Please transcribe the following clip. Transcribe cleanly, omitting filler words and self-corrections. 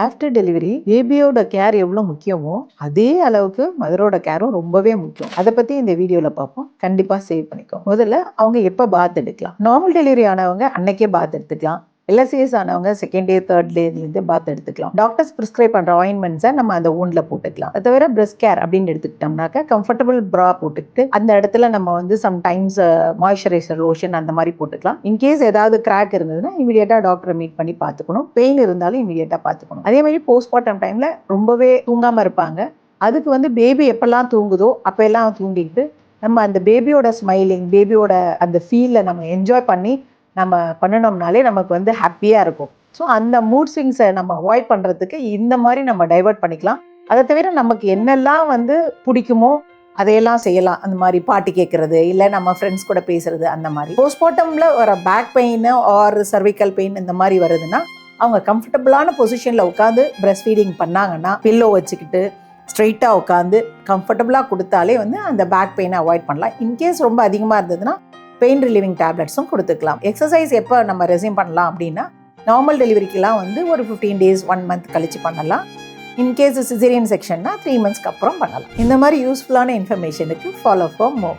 After delivery பேபியோட care எவ்வளோ முக்கியமோ அதே அளவுக்கு மதரோட கேரும் ரொம்பவே முக்கியம். அதை பற்றி இந்த வீடியோவில் பார்ப்போம். கண்டிப்பாக சேவ் பண்ணிக்கோ. முதல்ல அவங்க எப்போ பாத் எடுக்கலாம்? நார்மல் டெலிவரி ஆனவங்க அன்னைக்கே பாத் எடுத்துக்கலாம். எல்எஸ்சிஎஸ் ஆனவங்க செகண்ட் டே தேர்ட் டேலேருந்து பாத் எடுத்துக்கலாம். டாக்டர்ஸ் ப்ரிஸ்கிரைப் பண்ணுற ஆயின்மெண்ட்ஸை நம்ம அந்த ஊன்ல போட்டுக்கலாம். அது தவிர பிரெஸ்ட் கேர் அப்படின்னு எடுத்துக்கிட்டோம்னாக்கா கம்ஃபர்டபுள் ப்ரா போட்டுக்கிட்டு அந்த இடத்துல நம்ம வந்து சம்டைம்ஸ் மாய்ஸ்சரைசர் லோஷன் அந்த மாதிரி போட்டுக்கலாம். இன்கேஸ் ஏதாவது கிராக் இருந்ததுன்னா இமீடியட்டாக டாக்டரை மீட் பண்ணி பார்த்துக்கணும். பெயின் இருந்தாலும் இமீடியட்டாக பார்த்துக்கணும். அதே மாதிரி போஸ்ட்மார்ட்டம் டைமில் ரொம்பவே தூங்காமல் இருப்பாங்க. அதுக்கு வந்து பேபி எப்பெல்லாம் தூங்குதோ அப்போ எல்லாம் தூங்கிட்டு நம்ம அந்த பேபியோட ஸ்மைலிங், பேபியோட அந்த ஃபீலை நம்ம என்ஜாய் பண்ணி நம்ம பண்ணினோம்னாலே நமக்கு வந்து ஹாப்பியாக இருக்கும். ஸோ அந்த மூட் ஸ்விங்ஸை நம்ம அவாய்ட் பண்ணுறதுக்கு இந்த மாதிரி நம்ம டைவர்ட் பண்ணிக்கலாம். அதை தவிர நமக்கு என்னெல்லாம் வந்து பிடிக்குமோ அதையெல்லாம் செய்யலாம். அந்த மாதிரி பாட்டு கேட்கறது, இல்லை நம்ம ஃப்ரெண்ட்ஸ் கூட பேசுறது, அந்த மாதிரி. போஸ்ட்மார்ட்டமில் வர back pain or cervical pain இந்த மாதிரி வருதுன்னா அவங்க கம்ஃபர்டபுளான பொசிஷனில் உட்காந்து பிரெஸ்ட் ஃபீடிங் பண்ணாங்கன்னா பில்லோ வச்சுக்கிட்டு ஸ்ட்ரெயிட்டாக உட்காந்து கம்ஃபர்டபுளாக கொடுத்தாலே வந்து அந்த பேக் பெயினை அவாய்ட் பண்ணலாம். இன்கேஸ் ரொம்ப அதிகமாக இருந்ததுன்னா பெயின் ரிலீவிங் டேப்லெட்ஸும் கொடுத்துக்கலாம். எக்ஸசைஸ் எப்போ நம்ம ரெஸ்யூம் பண்ணலாம் அப்படின்னா நார்மல் டெலிவரிக்கெலாம் வந்து ஒரு 15 days 1 month கழிச்சு பண்ணலாம். இன்கேஸ் சிசேரியன் செக்ஷன்னா 3 monthsக்கு அப்புறம் பண்ணலாம். இந்த மாதிரி யூஸ்ஃபுல்லான இன்ஃபர்மேஷனுக்கு ஃபாலோ ஃபார் மோர்.